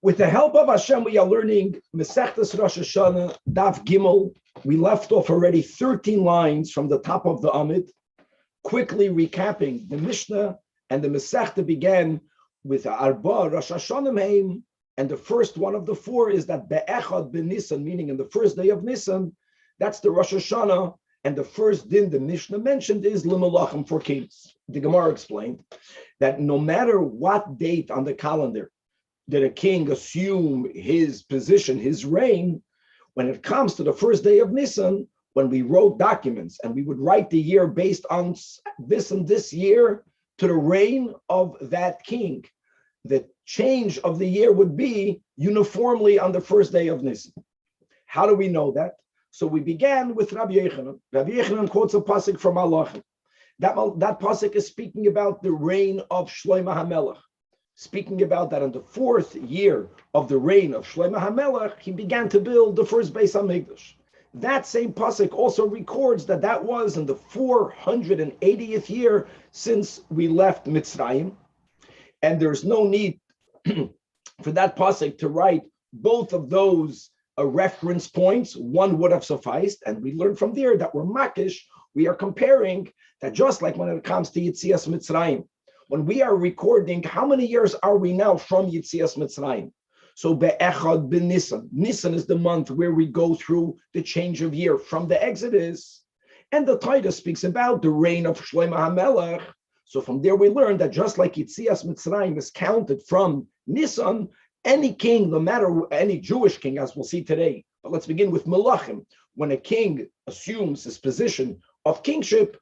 With the help of Hashem, we are learning Masechtas Rosh Hashana, Daf Gimel. We left off already 13 lines from the top of the Amid, quickly recapping the Mishnah, and the Masechta began with Arba Rosh Hashanah Heim, and the first one of the four is that Be'echad B'Nisan, meaning in the first day of Nisan. That's the Rosh Hashana, and the first din the Mishnah mentioned is L'Malachim for kings. The Gemara explained that no matter what date on the calendar did a king assume his position, his reign, when it comes to the first day of Nisan, when we wrote documents and we would write the year based on this and this year to the reign of that king, the change of the year would be uniformly on the first day of Nisan. How do we know that? So we began with Rabbi Yochanan. Rabbi Yochanan quotes a pasuk from Allah. That pasuk is speaking about the reign of Shlomo HaMelech, speaking about that in the fourth year of the reign of Shlomo HaMelech, he began to build the first Beis HaMikdash. That same pasuk also records that that was in the 480th year since we left Mitzrayim, and there's no need for that pasuk to write both of those reference points. One would have sufficed, and we learned from there that we're makish. We are comparing that just like when it comes to Yitzias Mitzrayim, when we are recording, how many years are we now from Yitzias Mitzrayim? So Be'echad B'Nisan. Nisan is the month where we go through the change of year from the Exodus. And the Torah speaks about the reign of Shlomo HaMelech. So from there we learn that just like Yitzias Mitzrayim is counted from Nisan, any king, no matter any Jewish king, as we'll see today, but let's begin with Melachim. When a king assumes his position of kingship,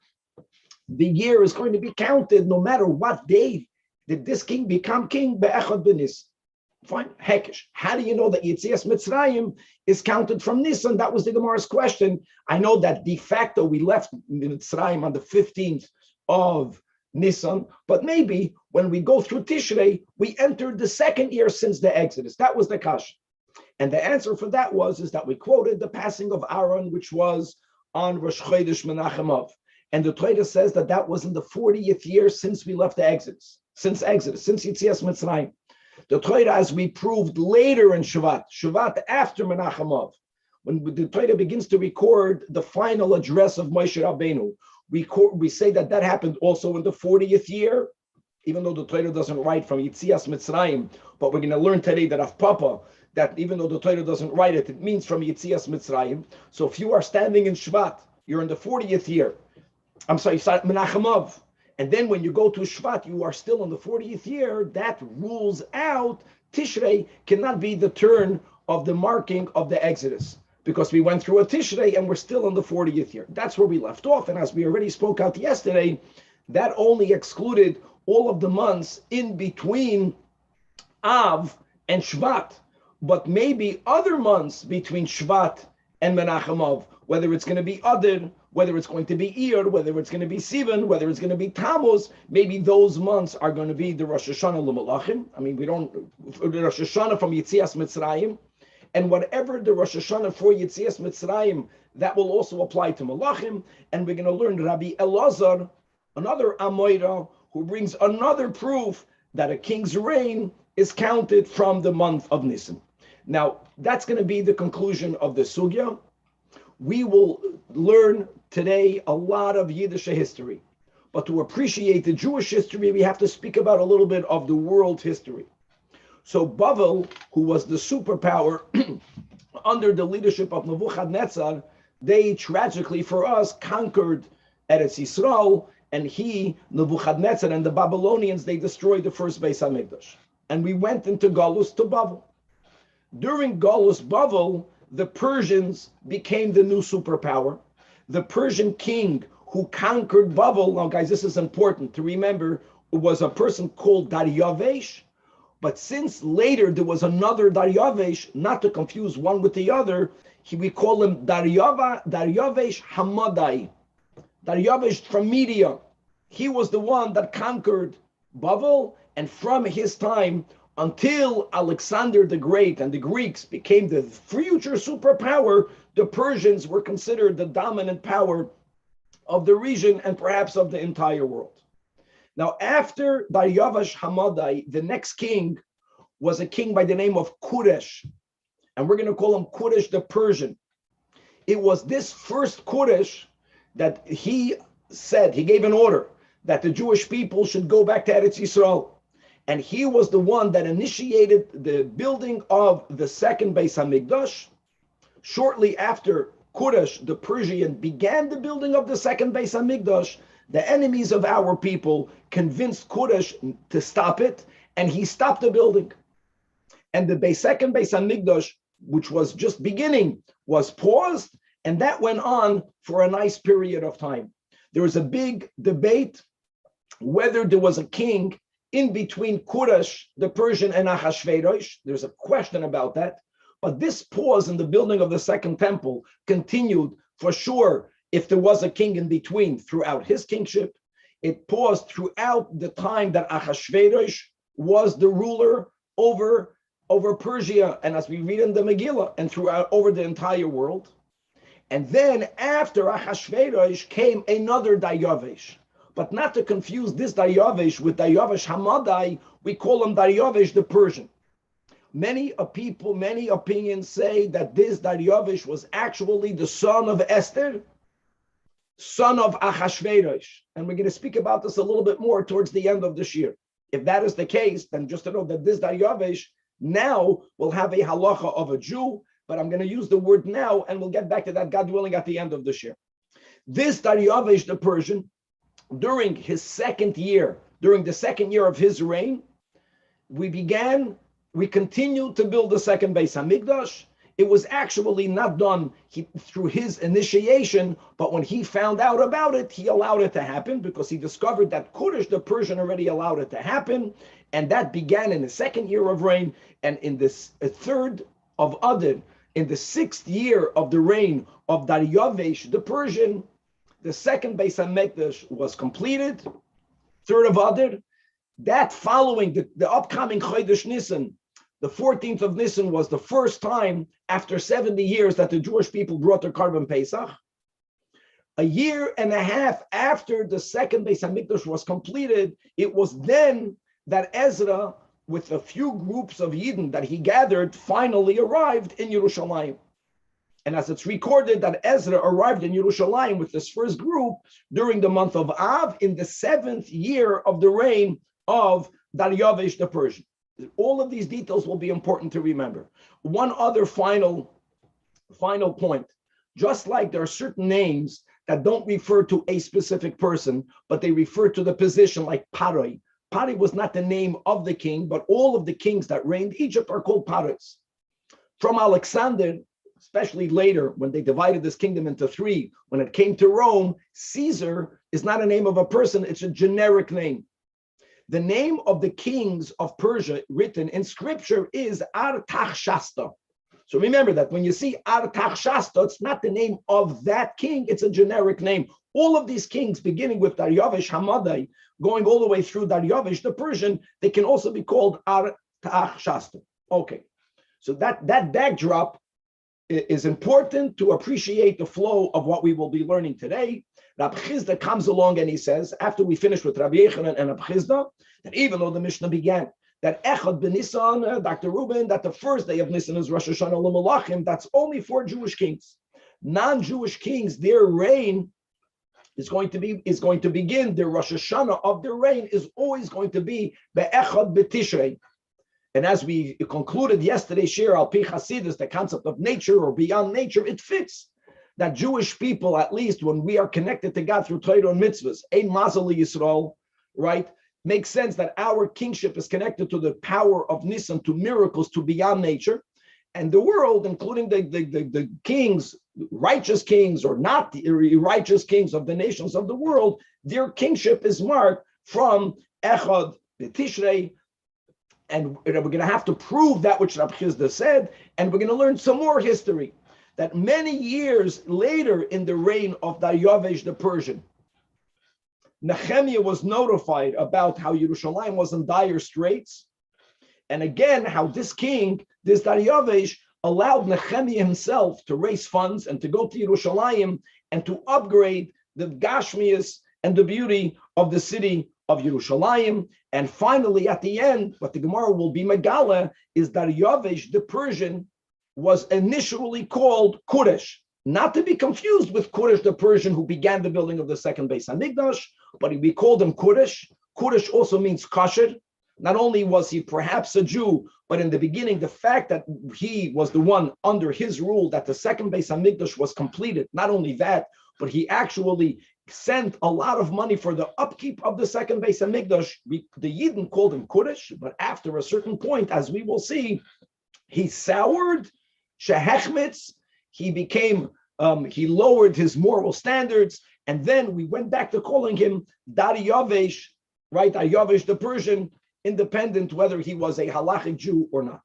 the year is going to be counted no matter what day did this king become king. Be'echad B'Nisan. Fine, hekesh. How do you know that Yitzias Mitzrayim is counted from Nisan? That was the Gemara's question. I know that de facto we left Mitzrayim on the 15th of Nisan, but maybe when we go through Tishrei, we entered the second year since the Exodus. That was the kasha. And the answer for that is that we quoted the passing of Aaron, which was on Rosh Chodesh Menachem Av. And the Torah says that that was in the 40th year since we left the Exodus, since Yitzias Mitzrayim. The Torah, as we proved later in Shvat after Menachem Av, when the Torah begins to record the final address of Moshe Rabbeinu, we say that that happened also in the 40th year, even though the Torah doesn't write from Yitzias Mitzrayim. But we're going to learn today that of Papa, that even though the Torah doesn't write it, it means from Yitzias Mitzrayim. So if you are standing in Shvat, you're in the 40th year. I'm sorry, Menachem Av. And then when you go to Shvat, you are still in the 40th year. That rules out Tishrei cannot be the turn of the marking of the Exodus, because we went through a Tishrei and we're still in the 40th year. That's where we left off. And as we already spoke out yesterday, that only excluded all of the months in between Av and Shvat, but maybe other months between Shvat and Menachem Av, whether it's going to be Adar, whether it's going to be Iyar, whether it's going to be Sivan, whether it's going to be Tammuz, maybe those months are going to be the Rosh Hashana L'Malachim. I mean, we don't, the Rosh Hashana from Yitzias Mitzrayim, and whatever the Rosh Hashana for Yitzias Mitzrayim, that will also apply to Malachim. And we're going to learn Rabbi Elazar, another Amoira, who brings another proof that a king's reign is counted from the month of Nisan. Now, that's going to be the conclusion of the Sugya. We will learn today a lot of Yiddish history, but to appreciate the Jewish history, we have to speak about a little bit of the world history. So Bavel, who was the superpower under the leadership of Nebuchadnezzar, they tragically for us conquered Eretz Yisrael, and Nebuchadnezzar and the Babylonians, they destroyed the first Beis HaMikdash. And we went into Galus to Bavel. During Galus Bavel, the Persians became the new superpower. The Persian king who conquered Bavel, now guys, this is important to remember, was a person called Daryavesh. But since later there was another Daryavesh, not to confuse one with the other, we call him Daryavesh Hamadai. Daryavesh from Media. He was the one that conquered Bavel, and from his time until Alexander the Great and the Greeks became the future superpower, the Persians were considered the dominant power of the region and perhaps of the entire world. Now, after Daryavesh Hamadai, the next king was a king by the name of Koresh, and we're going to call him Koresh the Persian. It was this first Koresh that he said, he gave an order that the Jewish people should go back to Eretz Yisrael. And he was the one that initiated the building of the second Beis HaMikdash. Shortly after Koresh the Persian began the building of the second Beis HaMikdash, the enemies of our people convinced Koresh to stop it, and he stopped the building. And the second Beis HaMikdash, which was just beginning, was paused, and that went on for a nice period of time. There was a big debate whether there was a king in between Koresh, the Persian, and Ahasuerus. There's a question about that. But this pause in the building of the second temple continued for sure if there was a king in between throughout his kingship. It paused throughout the time that Ahasuerus was the ruler over Persia, and as we read in the Megillah, and throughout over the entire world. And then after Ahasuerus came another Daryavesh. But not to confuse this Daryavesh with Daryavesh Hamadai, we call him Daryavesh the Persian. Many opinions say that this Daryavesh was actually the son of Esther, son of Ahasuerus. And we're going to speak about this a little bit more towards the end of this year. If that is the case, then just to know that this Daryavesh now will have a halacha of a Jew, but I'm going to use the word now, and we'll get back to that, God willing, at the end of this year. This Daryavesh the Persian, during the second year of his reign, we continued to build the second Beis HaMikdash. It was actually not done through his initiation, but when he found out about it, he allowed it to happen because he discovered that Koresh the Persian already allowed it to happen, and that began in the second year of reign. And in this third of Adar, in the 6th year of the reign of Daryavesh the Persian, the second Beis HaMikdash was completed, 3rd of Adar. That following the upcoming Chodesh Nisan, the 14th of Nisan, was the first time after 70 years that the Jewish people brought their Korban Pesach. A year and a half after the second Beis HaMikdash was completed, it was then that Ezra, with a few groups of Yidden that he gathered, finally arrived in Yerushalayim. And as it's recorded that Ezra arrived in Yerushalayim with this first group during the month of Av in the 7th year of the reign of Daryavesh the Persian. All of these details will be important to remember. One other final point. Just like there are certain names that don't refer to a specific person, but they refer to the position, like Paroi. Paroi was not the name of the king, but all of the kings that reigned Egypt are called Parois. From Alexander, especially later when they divided this kingdom into 3, when it came to Rome, Caesar is not a name of a person, it's a generic name. The name of the kings of Persia written in scripture is Artaxerxes. So remember that when you see Artaxerxes, it's not the name of that king, it's a generic name. All of these kings, beginning with Daryavesh Hamadai, going all the way through Daryavesh the Persian, they can also be called Artaxerxes. Okay, so that backdrop is important to appreciate the flow of what we will be learning today. Rabbi Chizda comes along and he says, after we finish with Rabbi Yechanan and Rabbi Chizda, that even though the Mishnah began, that Echad b'Nisan, Dr. Rubin, that the first day of Nisan is Rosh Hashana l'Malachim, that's only for Jewish kings. Non-Jewish kings, their reign is going to begin, their Rosh Hashana of their reign is always going to be be'Echad b'Tishrei. And as we concluded yesterday's shiur, al pi Hasidus, the concept of nature or beyond nature, it fits that Jewish people, at least when we are connected to God through Torah and mitzvahs, ein mazel Yisrael, right? Makes sense that our kingship is connected to the power of Nisan, to miracles, to beyond nature. And the world, including the kings, righteous kings or not the righteous kings of the nations of the world, their kingship is marked from Echad b'Tishrei. And we're going to have to prove that which Rabbi Chizda said, and we're going to learn some more history. That many years later in the reign of Daryavesh the Persian, Nehemiah was notified about how Yerushalayim was in dire straits. And again, how this king, this Daryavesh, allowed Nehemiah himself to raise funds and to go to Yerushalayim and to upgrade the Gashmias and the beauty of the city of Yerushalayim. And finally, at the end, what the Gemara will be Megala is that Yavesh, the Persian, was initially called Kuresh, not to be confused with Kuresh, the Persian who began the building of the second Beis Hamikdash, but we called him Kuresh. Kuresh also means kosher. Not only was he perhaps a Jew, but in the beginning, the fact that he was the one under his rule that the second Beis Hamikdash was completed, not only that, but he actually sent a lot of money for the upkeep of the second Beis Hamikdash. The Yidden called him Kuresh, but after a certain point, as we will see, he soured, shehechmitz, he became, he lowered his moral standards, and then we went back to calling him Dari Yavesh, right? Yavesh the Persian, independent whether he was a halachic Jew or not.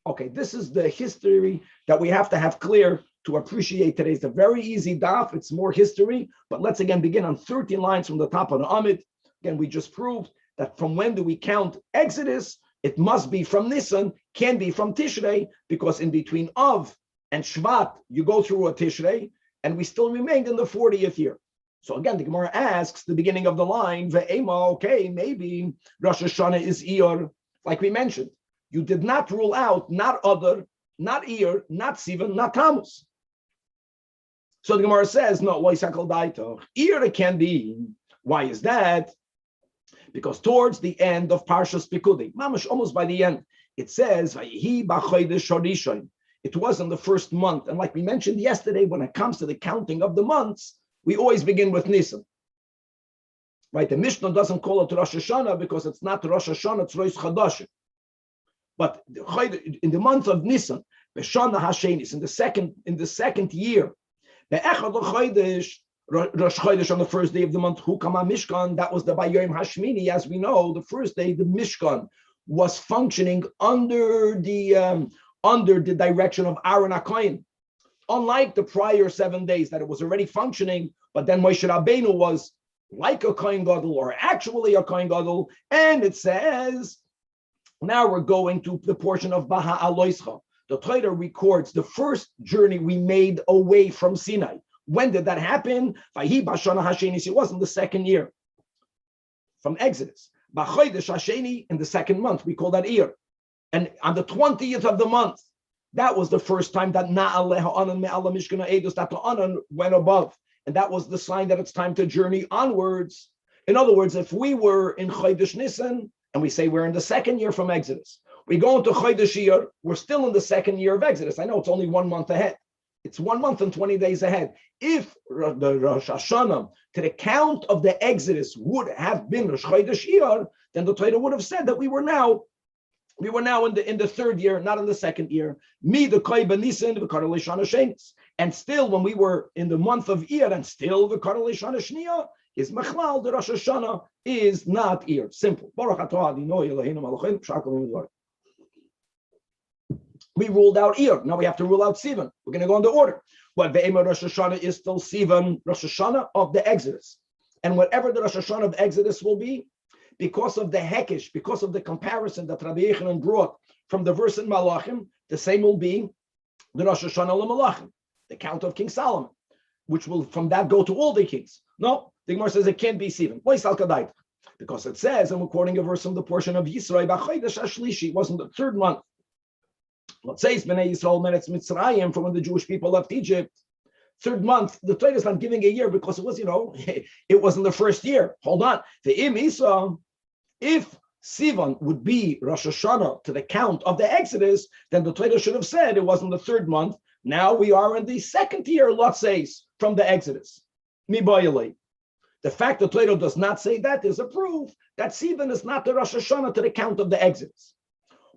Okay, this is the history that we have to have clear to appreciate today. It's a very easy daf, it's more history, but let's again begin on 13 lines from the top of the Amid. Again, we just proved that from when do we count Exodus? It must be from Nisan, can be from Tishrei, because in between Av and Shvat, you go through a Tishrei, and we still remained in the 40th year. So again, the Gemara asks, the beginning of the line, Ve'ema, okay, maybe Rosh Hashana is Iyar, like we mentioned. You did not rule out, not Adar, not Iyar, not Sivan, not Tammuz. So the Gemara says, no, Iyar it can be. Why is that? Because towards the end of Parshas Pikudei, mamash, almost by the end, it says, it was in the first month. And like we mentioned yesterday, when it comes to the counting of the months, we always begin with Nisan. Right? The Mishnah doesn't call it Rosh Hashana because it's not Rosh Hashana, it's Rosh Chadashim. But in the month of Nisan, B'Shana Hashenis, in the second year, Be'echad Chodesh, Rosh Chodesh on the first day of the month, Hukama Mishkan, that was the Bayom Hashmini. As we know, the first day, the Mishkan was functioning under the direction of Aaron HaKohen. Unlike the prior 7 days that it was already functioning, but then Moshe Rabbeinu was like a Kohen Gadol or actually a Kohen Gadol, and it says, now we're going to the portion of Baha Aloischa. The Torah records the first journey we made away from Sinai. When did that happen? It was in the second year from Exodus. In the second month, we call that Iyar. And on the 20th of the month, that was the first time that that the Anan went above. And that was the sign that it's time to journey onwards. In other words, if we were in Chodesh Nisan, and we say we're in the second year from Exodus, we go into Chodesh Iyar, we're still in the second year of Exodus. I know it's only 1 month ahead. It's 1 month and 20 days ahead. If the Rosh Hashana, to the count of the Exodus, would have been Rosh Chodesh Iyar, then the Torah would have said that we were now in the third year, not in the second year. And still, when we were in the month of Iyar, and still the Karel Shana Shniya is Machlal, the Rosh Hashana is not Iyar. Simple. We ruled out Iyar. Now we have to rule out Sivan. We're going to go in the order. But the Rosh Hashana is still Sivan, Rosh Hashana of the Exodus. And whatever the Rosh Hashana of Exodus will be, because of the Hekesh, because of the comparison that Rabbi Yechanan brought from the verse in Malachim, the same will be the Rosh Hashana LaMalachim, the count of King Solomon, which will from that go to all the kings. No, the Gemara says it can't be Sivan. Because it says, and we're quoting a verse from the portion of Yisrael, it wasn't the third month. Let's say it's Bnei Yisrael Meretz Mitzrayim, from when the Jewish people left Egypt. Third month, the Torah is not giving a year because it was, it wasn't the first year. Hold on. The Im Isa, if Sivan would be Rosh Hashanah to the count of the Exodus, then the Torah should have said it wasn't the third month. Now we are in the second year, let's say, from the Exodus. The fact that Torah does not say that is a proof that Sivan is not the Rosh Hashanah to the count of the Exodus.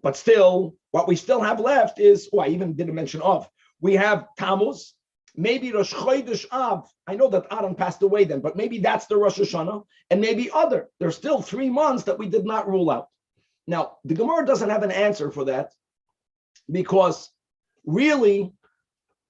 But still, what we still have left is, I even didn't mention Av. We have Tammuz, maybe Rosh Chodesh Av. I know that Aaron passed away then, but maybe that's the Rosh Hashanah, and maybe other. There's still 3 months that we did not rule out. Now, the Gemara doesn't have an answer for that, because really,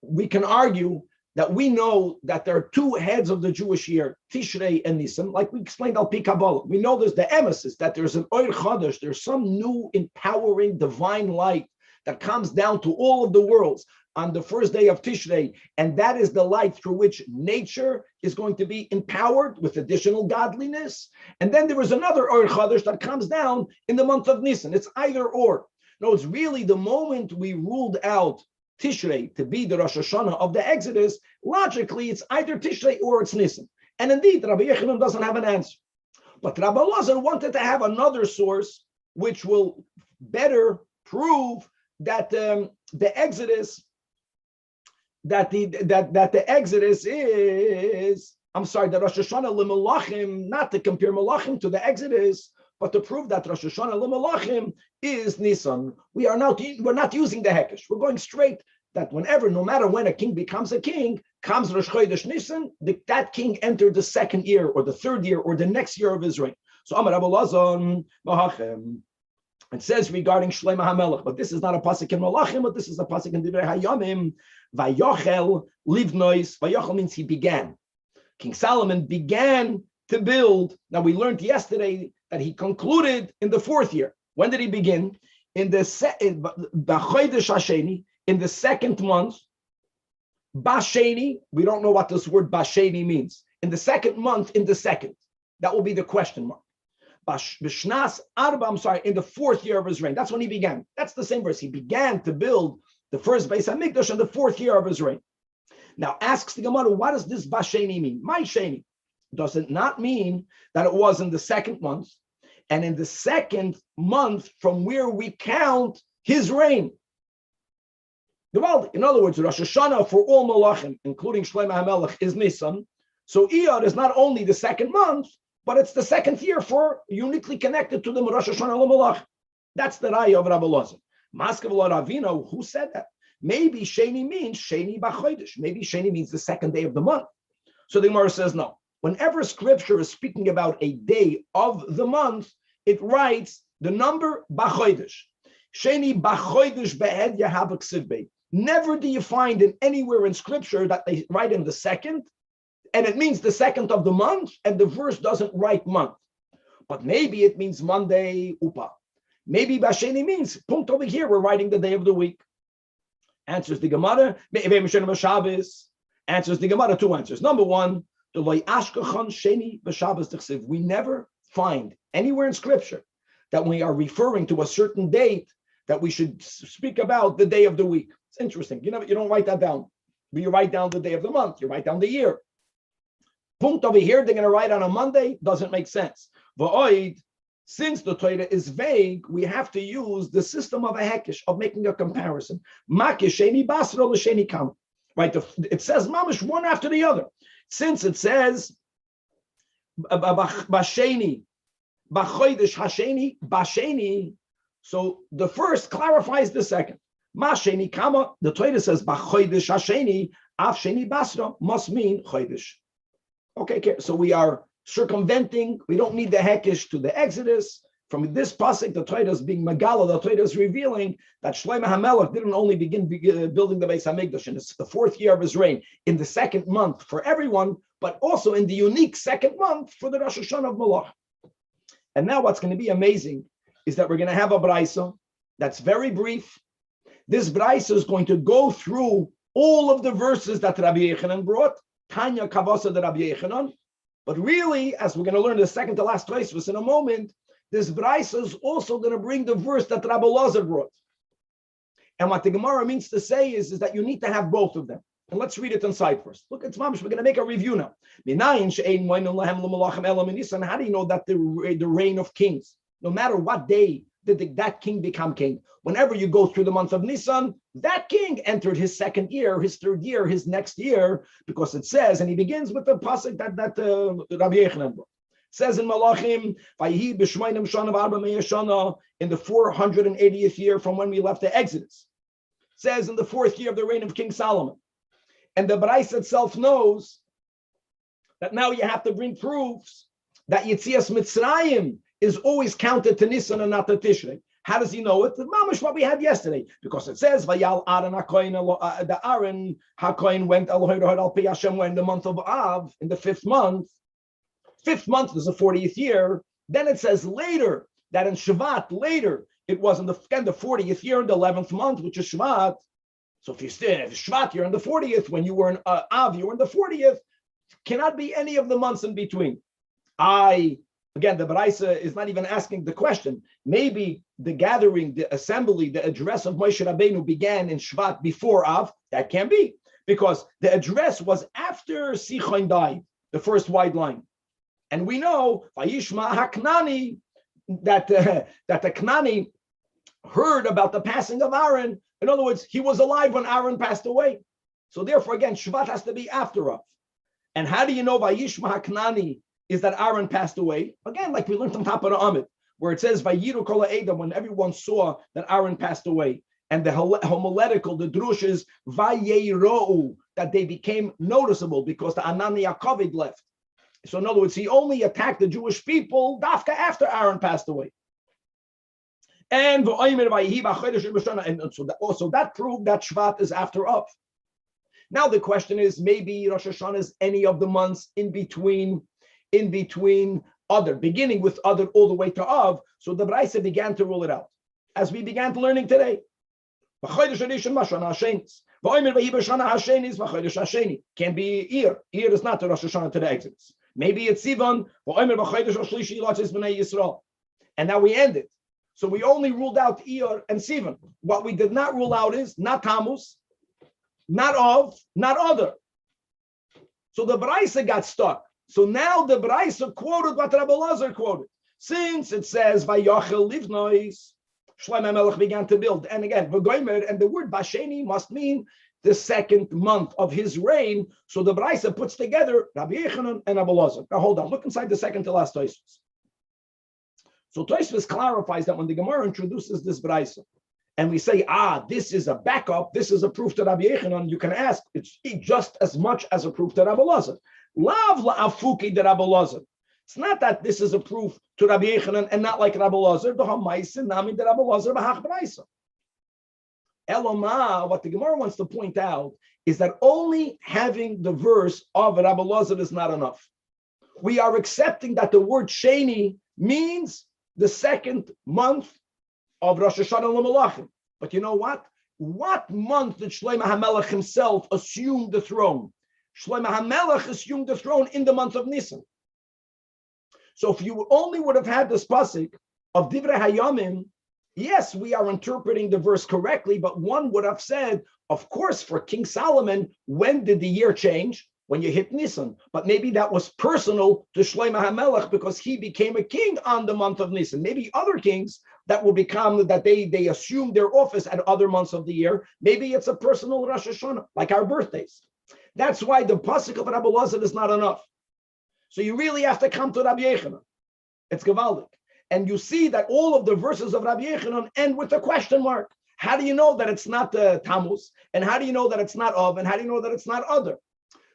we can argue that we know that there are 2 heads of the Jewish year, Tishrei and Nisan, like we explained Al Pi Kabbalah. We know there's the emesis, that there's an Oir Chodesh, there's some new empowering divine light that comes down to all of the worlds on the first day of Tishrei, and that is the light through which nature is going to be empowered with additional godliness. And then there is another Or Chadash that comes down in the month of Nisan. It's either or. No, it's really the moment we ruled out Tishrei to be the Rosh Hashana of the Exodus, logically it's either Tishrei or it's Nisan. And indeed, Rabbi Yechanan doesn't have an answer. But Rabbi Elazar wanted to have another source which will better prove that the Exodus, that the Exodus is, the Rosh Hashana l'Melachim, not to compare Melachim to the Exodus, but to prove that Rosh Hashana l'Melachim is Nisan. We're not using the Hekesh. We're going straight that whenever, no matter when a king becomes a king, comes Rosh Chodesh Nisan, that king entered the second year or the third year or the next year of his reign. So Amar Rabbi Elazar Mahachem. It says regarding Shlomo HaMelech, but this is not a pasuk in Malachim, but this is a pasuk in Divrei Hayamim. Vayochel livnois. Vayochel means he began. King Solomon began to build. Now we learned yesterday that he concluded in the fourth year. When did he begin? In the B'chodesh Hasheni, in the second month. Basheni, we don't know what this word Basheni means. In the second month, in the second. That will be the question mark. B'shnas Arba, in the fourth year of his reign. That's when he began. That's the same verse. He began to build the first Beis HaMikdash in the fourth year of his reign. Now asks the Gemara, what does this Basheni mean? My Sheni. Does it not mean that it was in the second month? And in the second month from where we count his reign. In other words, Rosh Hashana for all Malachim, including Shlomo HaMelech, is Nisan. So Iyar is not only the second month, but it's the second year for uniquely connected to the Rosh Hashana l'Malach. That's the Raya of Rabbi Elazar. Maskav Ravina, who said that? Maybe Sheni means Sheni B'chodesh. Maybe Sheni means the second day of the month. So the Gemara says no. Whenever Scripture is speaking about a day of the month, it writes the number B'chodesh. Sheni B'chodesh be'ed yahav ksivbei. Never do you find it anywhere in Scripture that they write in the second, and it means the second of the month, and the verse doesn't write month. But maybe it means Monday, Upa. Maybe Basheni means, punkt over here, we're writing the day of the week. Answers the Gemara. Answers the Gemara, two answers. Number one, we never find anywhere in Scripture that we are referring to a certain date that we should speak about the day of the week. It's interesting. You don't write that down. You write down the day of the month. You write down the year. Punkt over here, they're going to write on a Monday, doesn't make sense. Since the Torah is vague, we have to use the system of a hekesh, of making a comparison. Right? It says mamash one after the other. Since it says basheni, b'chodesh hasheni, basheni, so the first clarifies the second. Masheni kama, the Torah says b'chodesh hasheni, af sheni basra must mean chodesh. Okay, so we are circumventing. We don't need the hekesh to the Exodus. From this pasuk, the Torah is being megala. The Torah is revealing that Shlomo HaMelech didn't only begin building the Beis HaMikdash in the fourth year of his reign, in the second month for everyone, but also in the unique second month for the Rosh Hashana of Malach. And now what's going to be amazing is that we're going to have a braisa that's very brief. This braisa is going to go through all of the verses that Rabbi Yechanan brought, Tanya Kavasa de Rabbi Yechanan. But really, as we're going to learn the second to last Tosfos in a moment, this braisa is also going to bring the verse that Rabbi Elazar brought. And what the Gemara means to say is that you need to have both of them. And let's read it inside first. Look, it's mamish. We're going to make a review now. How do you know that the reign of kings, no matter what day did that king become king? Whenever you go through the month of Nisan, that king entered his second year, his third year, his next year, because it says, and he begins with the pasuk that Rabbi Yechanan brought. It says in Malachim, in the 480th year from when we left the Exodus. It says in the fourth year of the reign of King Solomon. And the Braisa itself knows that now you have to bring proofs that Yetzias Mitzrayim is always counted to Nisan and not to Tishrei. How does he know it? The mamash what we had yesterday, because it says Vayal Aaron HaKohen, the Aaron HaKohen went al Pi Hashem when the month of Av in the fifth month. Fifth month is the 40th year. Then it says later that in Shvat later it was in the 40th year in the 11th month, which is Shvat. So if Shvat, you're in the 40th. When you were in Av, you were in the 40th. Cannot be any of the months in between. Again, the Baraisa is not even asking the question. Maybe the gathering, the assembly, the address of Moshe Rabbeinu began in Shvat before Av. That can be, because the address was after Sichon died, the first wide line. And we know, Vayishma HaKnani, that the Knani heard about the passing of Aaron. In other words, he was alive when Aaron passed away. So therefore, again, Shvat has to be after Av. And how do you know Vayishma HaKnani is that Aaron passed away? Again, like we learned on top of the Amid, where it says Vayiru Kol Ha'edam, when everyone saw that Aaron passed away. And the homiletical, the drush is Vayeiro'u, that they became noticeable because the Anani Yaakov left. So in other words, he only attacked the Jewish people dafka after Aaron passed away. And so that proved that Shvat is after Av. Now the question is, maybe Rosh Hashana is any of the months in between Adar, beginning with Adar all the way to Av. So the Braisa began to rule it out, as we began to learning today. Can't be Iyar. Iyar is not the Rosh Hashana to the Exodus. Maybe it's Sivan. And now we end it. So we only ruled out Iyar and Sivan. What we did not rule out is not Tammuz, not Av, not Adar. So the Braisa got stuck. So now the Braisa quoted what Rabbi Lazar quoted. Since it says Vayachel Livnois, Shlomo Melech began to build. And again, V'goymer, and the word Basheni must mean the second month of his reign. So the Braisa puts together Rabbi Yechanan and Rabbi Lazar. Now hold on, look inside the second to last Tosfos. So Tosfos clarifies that when the Gemara introduces this Braisa, and we say, this is a backup, this is a proof to Rabbi Yechanan, you can ask, it's just as much as a proof to Rabbi Lazar. Lav la'afuki de Rabbi Lazar. It's not that this is a proof to Rabbi Yechanan and not like Rabbi Lazar. The Hamaisa nami de Rabbi Lazar b'hach Braisa. Eloma, what the Gemara wants to point out is that only having the verse of Rabbi Lazar is not enough. We are accepting that the word Sheni means the second month of Rosh Hashana l'Malachim. But you know what? What month did Shlomo HaMelech himself assume the throne? Shlomo HaMelech assumed the throne in the month of Nisan. So if you only would have had this pasuk of Divrei Hayamim, yes, we are interpreting the verse correctly, but one would have said, of course, for King Solomon, when did the year change? When you hit Nisan. But maybe that was personal to Shlomo HaMelech because he became a king on the month of Nisan. Maybe other kings that will become, that they assume their office at other months of the year. Maybe it's a personal Rosh Hashana, like our birthdays. That's why the pasuk of Rabbi Lazar is not enough. So you really have to come to Rabbi Yechanan. It's Gavaldik. And you see that all of the verses of Rabbi Yechanan end with a question mark. How do you know that it's not Tammuz? And how do you know that it's not Av? And how do you know that it's not Adar?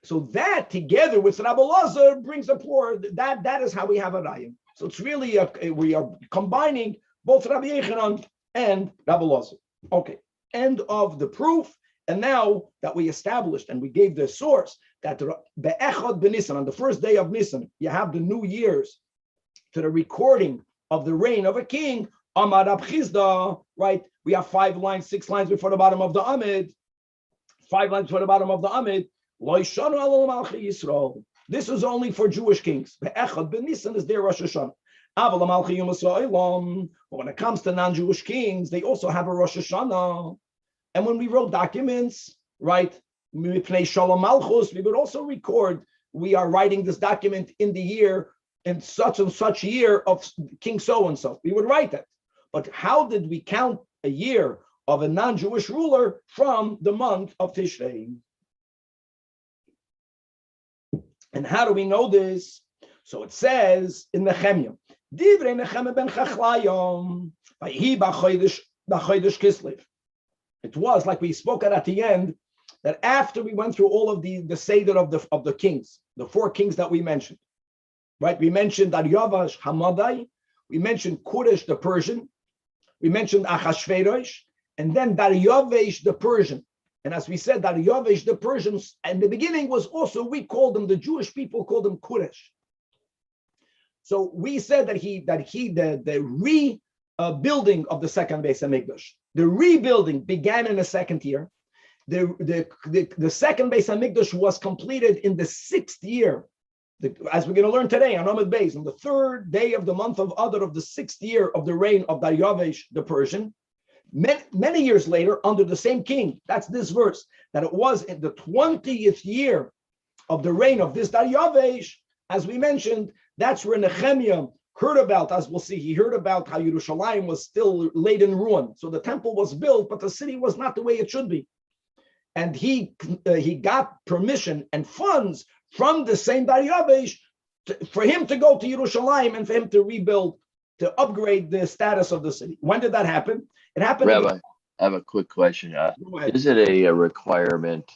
So that together with Rabbi Lazar brings a pour. That is how we have a rayim. So it's really, we are combining both Rabbi Yechanan and Rabbi Lazar. Okay, end of the proof. And now that we established and we gave the source that Be'echad b'Nisan, on the first day of Nisan, you have the New Year's to the recording of the reign of a king, Amar Rab Chizda, right? We have 5 lines, 6 lines before the bottom of the Amid, 5 lines before the bottom of the Amid. Lo yishanu alol malchei Yisrael. This is only for Jewish kings. Be'echad b'Nisan is their Rosh Hashana. Aval malchei Yom Yisrael. But when it comes to non-Jewish kings, they also have a Rosh Hashana. And when we wrote documents, right, Mipnei Shalom Malchus, we would also record, we are writing this document in the year, in such and such year of King so-and-so. We would write that. But how did we count a year of a non-Jewish ruler from the month of Tishrei? And how do we know this? So it says in Nehemiah, Divrei Nehemiah ben Chachlayom, Vayhi b'chodesh Kislev. It was like we spoke at the end, that after we went through all of the Seder of the kings, the 4 kings that we mentioned, right? We mentioned Daryavash Hamadai, we mentioned Koresh the Persian, we mentioned Achashverosh, and then Daryavesh the Persian. And as we said, Daryavesh the Persian, in the beginning was also, we called them, the Jewish people called him Koresh. So we said that the building of the second Beis Hamikdash. The rebuilding began in the second year. The second Beis Hamikdash was completed in the 6th year. As we're going to learn today on Amud Beis, on the 3rd day of the month of Adar of the 6th year of the reign of Daryavesh the Persian. Many years later, under the same king, that's this verse, that it was in the 20th year of the reign of this Daryavesh, as we mentioned, that's where Nehemiah heard about, as we'll see, he heard about how Yerushalayim was still laid in ruin. So the temple was built, but the city was not the way it should be. And he got permission and funds from the same Daryavesh for him to go to Yerushalayim and for him to rebuild, to upgrade the status of the city. When did that happen? It happened. Rabbi, I have a quick question. Is it a requirement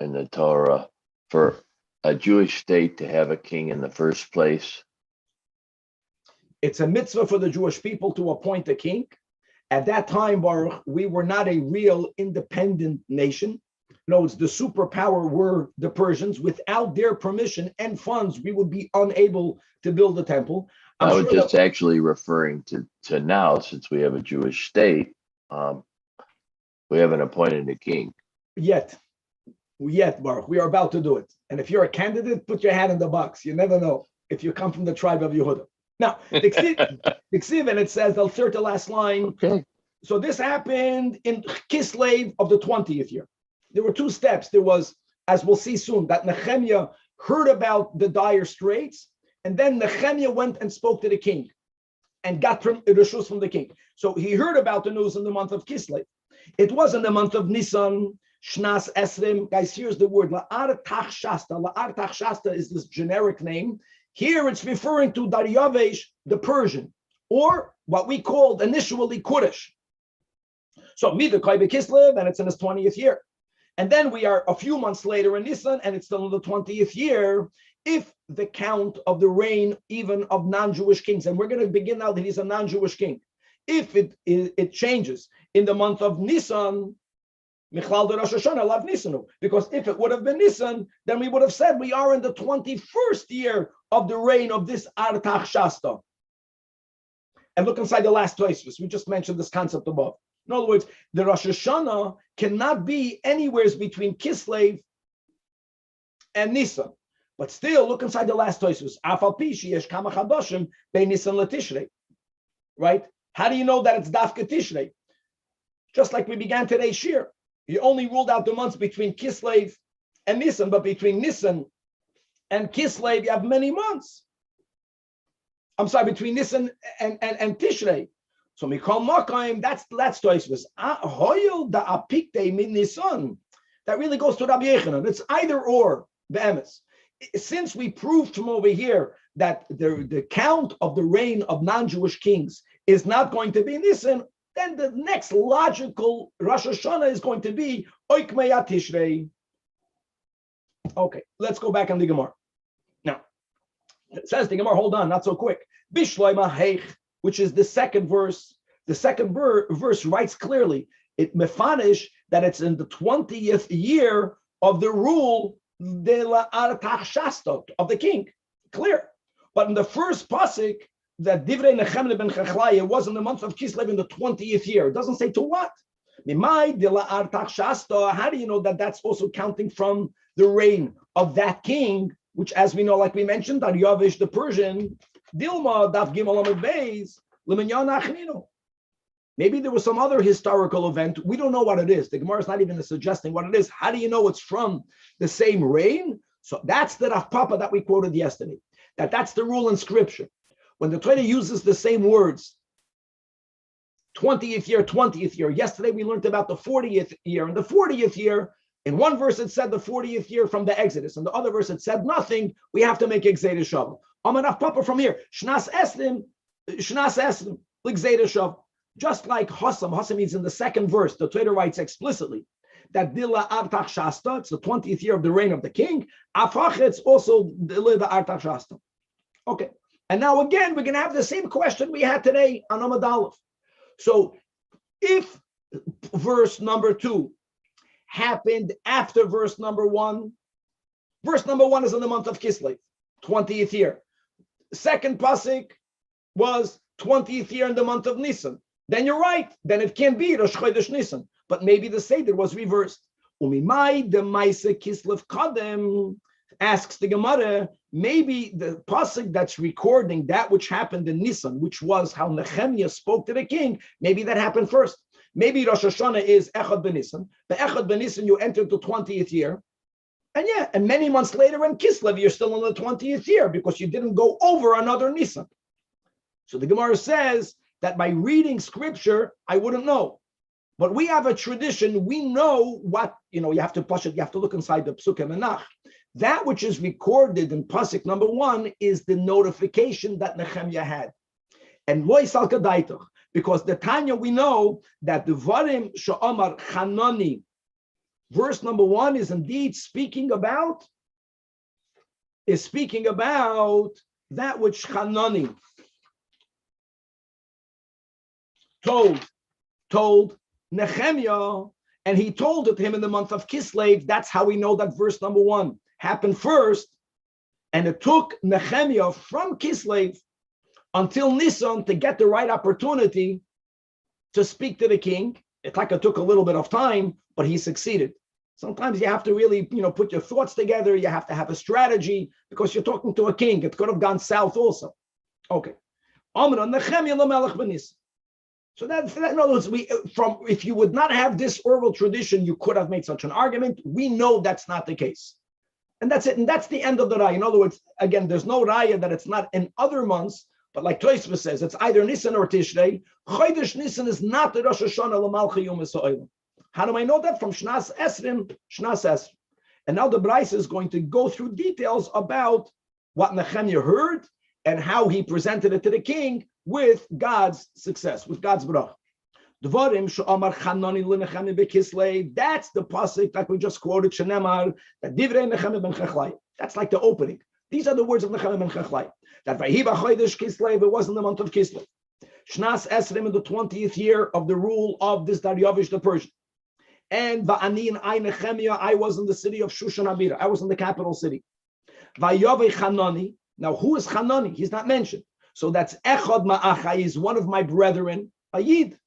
in the Torah for a Jewish state to have a king in the first place? It's a mitzvah for the Jewish people to appoint a king. At that time, Baruch, we were not a real independent nation. No, it's the superpower were the Persians. Without their permission and funds, we would be unable to build the temple. I was just actually referring to now, since we have a Jewish state, we haven't appointed a king. Yet, Baruch, we are about to do it. And if you're a candidate, put your hand in the box. You never know if you come from the tribe of Yehuda. Now, the Ksiv, and it says, they'll third the last line. Okay. So this happened in Kislev of the 20th year. There were 2 steps. There was, as we'll see soon, that Nehemiah heard about the dire straits, and then Nehemiah went and spoke to the king and got reshus from the king. So he heard about the news in the month of Kislev. It was in the month of Nisan, Shnas Esrim. Guys, here's the word, La'ar Tach Shasta. La'ar Tach Shasta is this generic name. Here it's referring to Daryavesh, the Persian, or what we called initially Kurish. So Mordechay Kislev, and it's in his 20th year. And then we are a few months later in Nisan, and it's still in the 20th year, if the count of the reign even of non-Jewish kings, and we're going to begin now that he's a non-Jewish king, if it changes in the month of Nisan, Michlal de Rosh Hashana lav Nisanu, because if it would have been Nisan, then we would have said we are in the 21st year of the reign of this Artach Shasta. And look inside the last Tosfos. We just mentioned this concept above. In other words, the Rosh Hashana cannot be anywhere between Kislev and Nisan. But still, look inside the last Tosfos. Afal pi sheyesh kama chadoshim bei Nisan leTishrei. Right? How do you know that it's Dafka Tishrei? Just like we began today's shiur. You only ruled out the months between Kislev and Nisan, but between Nisan and Kislev, you have many months. I'm sorry, between Nisan and Tishrei. So Mikol Makayim, that's Tosfos. Hoyel da apikte min Nisan. That really goes to Rabbi Yechanan. It's either or, be'emes. Since we proved from over here that the count of the reign of non-Jewish kings is not going to be Nisan, then the next logical Rosh Hashana is going to be Oikmeya Tishrei. Okay, let's go back on the Gemara. Now, it says the Gemara, hold on, not so quick. Bishloima Heich, which is the second verse. The second verse writes clearly, it mefanish that it's in the 20th year of the rule de la Artach Shasta, of the king. Clear. But in the first pasuk, that Divrei Nechemia ben Chechlaya was in the month of Kislev in the 20th year. It doesn't say to what. Mimai de la Artach Shasta. How do you know that that's also counting from the reign of that king, which, as we know, like we mentioned, Daryavesh the Persian, Dilma Daf Gimel Amud Beis Liminyan Achnino. Maybe there was some other historical event. We don't know what it is. The Gemara is not even suggesting what it is. How do you know it's from the same reign? So that's the Rav Papa that we quoted yesterday. That's the rule in Scripture. When the Torah uses the same words, 20th year. Yesterday we learned about the 40th year. In the 40th year, in one verse it said the 40th year from the Exodus. In the other verse it said nothing. We have to make Exedus Shav. Rav Papa from here. Shnas Eslim, L'Exedus Shav. Just like Hassan. Hassan means in the second verse, the Torah writes explicitly that Dila Artach Shasta, it's the 20th year of the reign of the king. Afach, it's also Dila Artach Shasta. Okay. And now again, we're going to have the same question we had today on Amud Aleph. So if verse number 2 happened after verse number 1 is in the month of Kislev, 20th year. Second pasuk was 20th year in the month of Nisan. Then you're right. Then it can't be Rosh Chodesh Nisan. But maybe the Seder was reversed. Umimai the Maisa Kislev Kadem asks the Gemara, maybe the pasuk that's recording that which happened in Nisan, which was how Nehemiah spoke to the king, maybe that happened first. Maybe Rosh Hashana is Echad ben Nisan. The Echad ben Nisan, you entered the 20th year. And many months later in Kislev, you're still in the 20th year because you didn't go over another Nisan. So the Gemara says that by reading scripture, I wouldn't know. But we have a tradition, we know what, you have to push it, you have to look inside the Psukim Tanach. That which is recorded in Pasuk number 1 is the notification that Nehemiah had. And Lo Yisal Kadaitach, because the Tanya, we know that the Varim Sha'amar Chanani, verse number 1 is indeed speaking about that which Chanani told Nehemiah, and he told it to him in the month of Kislev. That's how we know that verse number 1 happened first, and it took Nehemiah from Kislev until Nisan to get the right opportunity to speak to the king. It's like it took a little bit of time, but he succeeded. Sometimes you have to really, put your thoughts together. You have to have a strategy because you're talking to a king. It could have gone south also. Okay. So that in other words, if you would not have this oral tradition, you could have made such an argument. We know that's not the case. And that's it. And that's the end of the raya. In other words, again, there's no raya that it's not in other months, but like Tosfos says, it's either Nisan or Tishrei. Chodesh Nisan is not the Rosh Hashana l'malcha yom ha'olam. How do I know that? From Shnas Esrim. And now the Bryce is going to go through details about what Nehemiah heard and how he presented it to the king with God's success, with God's bracha. Dvarim she'amar Chanani l'Nehemiah b'Kislev. That's the pasuk like we just quoted. Shenemar that Divrei Nehemiah ben Chechlai. That's like the opening. These are the words of Nehemiah ben Chechlai. That Vahi b'Chodesh Kislev. It was in the month of Kislev. Shnas Esrim in the 20th year of the rule of this Daryavish the Persian. And Va'ani and I Nehemiah, I was in the city of Shushan Abira. I was in the capital city. Vayovei Chanani. Now, who is Chanani? He's not mentioned. So that's Echad Ma'achai, is one of my brethren, a Yid.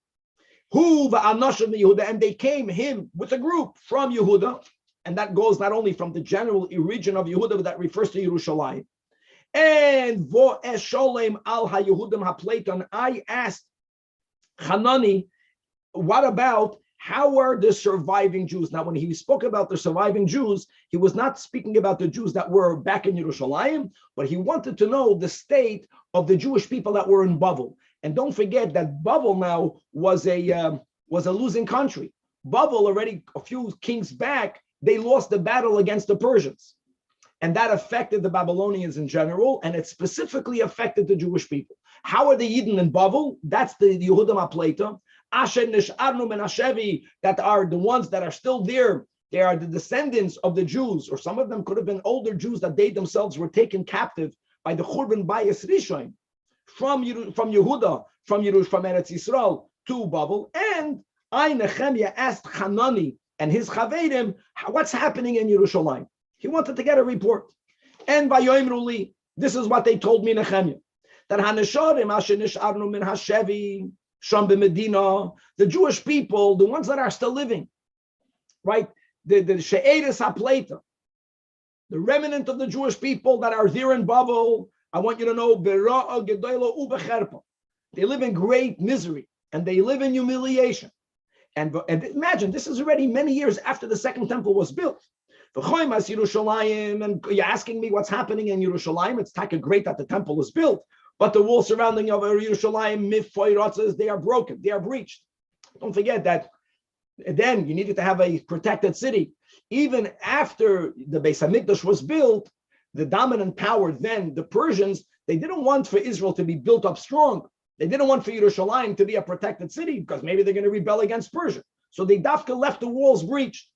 Who Va'anashim Yehuda, and they came him with a group from Yehuda, and that goes not only from the general region of Yehuda, but that refers to Yerushalayim. And Vo Esholem Al HaYehudim HaPleiton, I asked Chanani, what about how are the surviving Jews? Now, when he spoke about the surviving Jews, he was not speaking about the Jews that were back in Yerushalayim, but he wanted to know the state of the Jewish people that were in Bavel. And don't forget that Bavel now was a losing country. Bavel, already a few kings back, they lost the battle against the Persians. And that affected the Babylonians in general, and it specifically affected the Jewish people. How are the Yidden in Bavel? That's the Yehudim HaPleita. Asher Nish'arnu Men Hashevi, that are the ones that are still there. They are the descendants of the Jews, or some of them could have been older Jews that they themselves were taken captive by the Churban Bayis Rishon from Yehuda, from Eretz Yisrael to Bavel. And I, Nehemiah, asked Hanani and his Chavedim, what's happening in Yerushalayim? He wanted to get a report. And Vayoimru li, this is what they told me, Nehemiah, that Hanesharim Asher Nish'arnu Min Hashevi Sham b'Medina, the Jewish people, the ones that are still living, right? The She'eres HaPleita, the remnant of the Jewish people that are there in Bavel, I want you to know, Bera'a Gedola Ubecherpa. They live in great misery and they live in humiliation. And imagine, this is already many years after the second temple was built. And you're asking me what's happening in Yerushalayim. It's taka great that the temple is built, but the walls surrounding of Yerushalayim, they are broken, they are breached. Don't forget that then you needed to have a protected city. Even after the Beis HaMikdash was built, the dominant power then, the Persians, they didn't want for Israel to be built up strong. They didn't want for Yerushalayim to be a protected city because maybe they're going to rebel against Persia. So they dafka left the walls breached.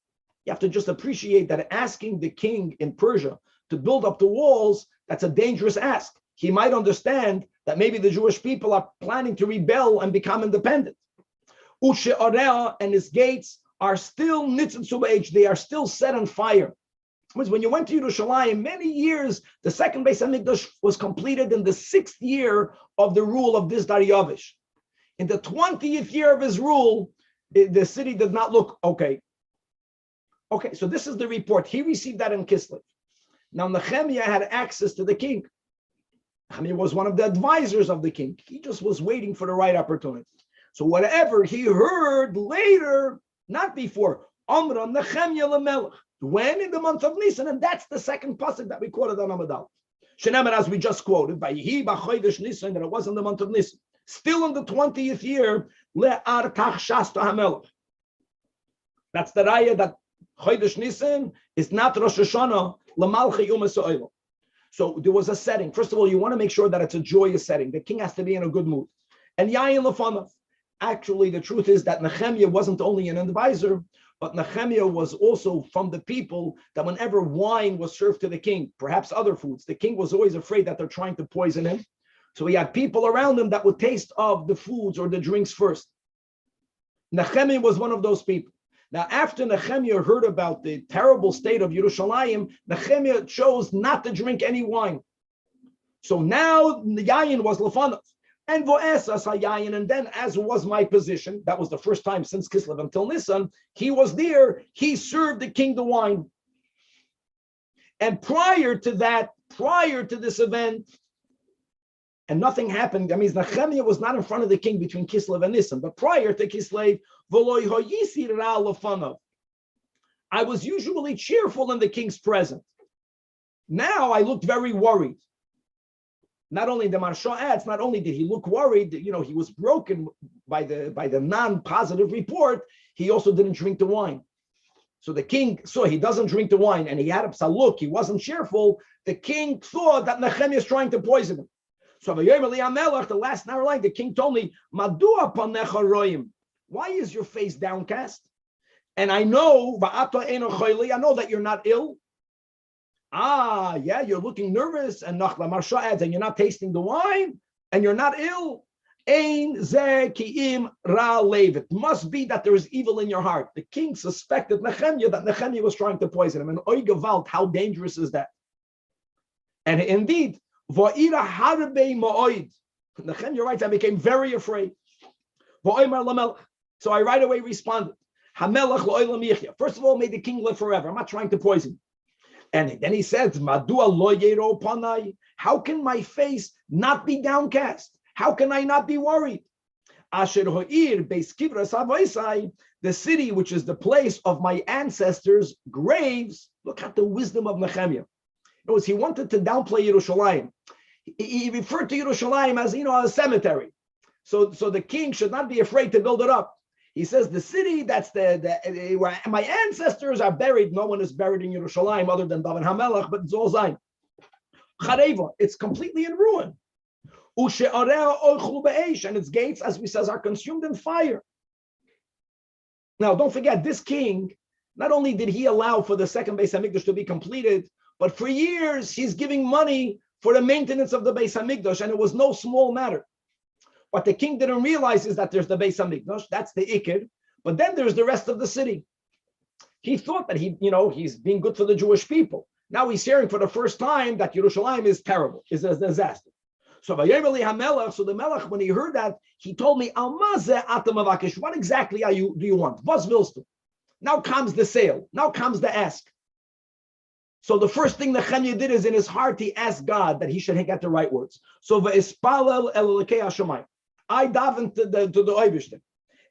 You have to just appreciate that asking the king in Persia to build up the walls, that's a dangerous ask. He might understand that maybe the Jewish people are planning to rebel and become independent. Ushe Area and his gates are still nitzin suba age, they are still set on fire. When you went to Yerushalayim, many years, the second Beis Hamikdash was completed in the 6th year of the rule of this Daryavish. In the 20th year of his rule, the city did not look okay. Okay, so this is the report. He received that in Kislev. Now, Nehemiah had access to the king. Nehemiah was one of the advisors of the king. He just was waiting for the right opportunity. So whatever he heard later, not before, Amra Nehemiah Lamelech, when in the month of Nisan, and that's the second pasuk that we quoted on Amadal. Shenemer, as we just quoted, by Yehi B'chodesh Nisan, that it was in the month of Nisan. Still in the 20th year, Le'ar Tach Shasta HaMelech. That's the raya that Chodesh Nisan is not Rosh Hashana, L'malchi Umas Ha'olam. So there was a setting. First of all, you want to make sure that it's a joyous setting. The king has to be in a good mood. And Yayin Lefanav. Actually, the truth is that Nehemiah wasn't only an advisor, but Nehemiah was also from the people that whenever wine was served to the king, perhaps other foods, the king was always afraid that they're trying to poison him. So he had people around him that would taste of the foods or the drinks first. Nehemiah was one of those people. Now, after Nehemiah heard about the terrible state of Yerushalayim, Nehemiah chose not to drink any wine. So now the yayin was lefanav. And vo'esas hayayin, and then as was my position, that was the first time since Kislev until Nisan, he was there, he served the king the wine. And prior to this event, and nothing happened. That means Nehemiah was not in front of the king between Kislev and Nisan, but prior to Kislev, I was usually cheerful in the king's presence. Now I looked very worried. Not only the Marsha adds, not only did he look worried, he was broken by the non-positive report, he also didn't drink the wine. So the king saw he doesn't drink the wine, and he had a look, he wasn't cheerful. The king thought that Nehemiah is trying to poison him. So the last hour line, the king told me, Madua panecha roim. Why is your face downcast? And I know that you're not ill. Yeah, you're looking nervous, and Nachla Marsha adds, and you're not tasting the wine, and you're not ill. Ein ze ki'im ra lev. It must be that there is evil in your heart. The king suspected Nehemiah that Nehemiah was trying to poison him. And oy gewalt, how dangerous is that? And indeed, va'ira harbe ma'oid. Nehemiah writes, I became very afraid. Va'omer lamelech. So I right away responded, Hamelech lo'olam yichya. First of all, may the king live forever. I'm not trying to poison him. And then he says, Madua lo yero panai. How can my face not be downcast? How can I not be worried? Asher ho'ir beis kivras havoisai, the city which is the place of my ancestors' graves. Look at the wisdom of Nehemiah. He wanted to downplay Yerushalayim. He referred to Yerushalayim as a cemetery. So the king should not be afraid to build it up. He says the city that's where my ancestors are buried. No one is buried in Yerushalayim other than David HaMelech, but it's all Zayin. Chareva, it's completely in ruin. And its gates, as we says, are consumed in fire. Now, don't forget, this king, not only did he allow for the second Beis Hamikdash to be completed, but for years he's giving money for the maintenance of the Beis Hamikdash, and it was no small matter. What the king didn't realize is that there's the Beis Hamikdash, that's the Ikir, but then there's the rest of the city. He thought that he's being good for the Jewish people. Now he's hearing for the first time that Yerushalayim is terrible, is a disaster. So the Melech, when he heard that, he told me, what exactly do you want? Was willst du? Now comes the sale. Now comes the ask. So the first thing Nehemiah did is in his heart, he asked God that he should get the right words. So I davened to the Oibishter.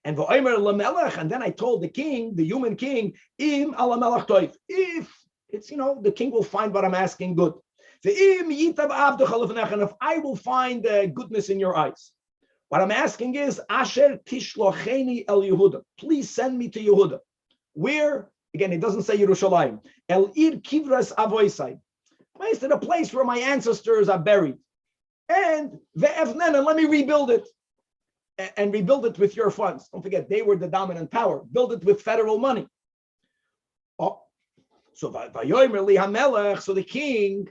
And and then I told the king, the human king, if it's, the king will find what I'm asking good. And if I will find goodness in your eyes, what I'm asking is, Asher tishlocheni el Yehuda. Please send me to Yehuda. Where? Again, it doesn't say Yerushalayim. El ir kivras avoisai. Place to the place where my ancestors are buried. And let me rebuild it. And rebuild it with your funds. Don't forget, they were the dominant power. Build it with federal money. So the king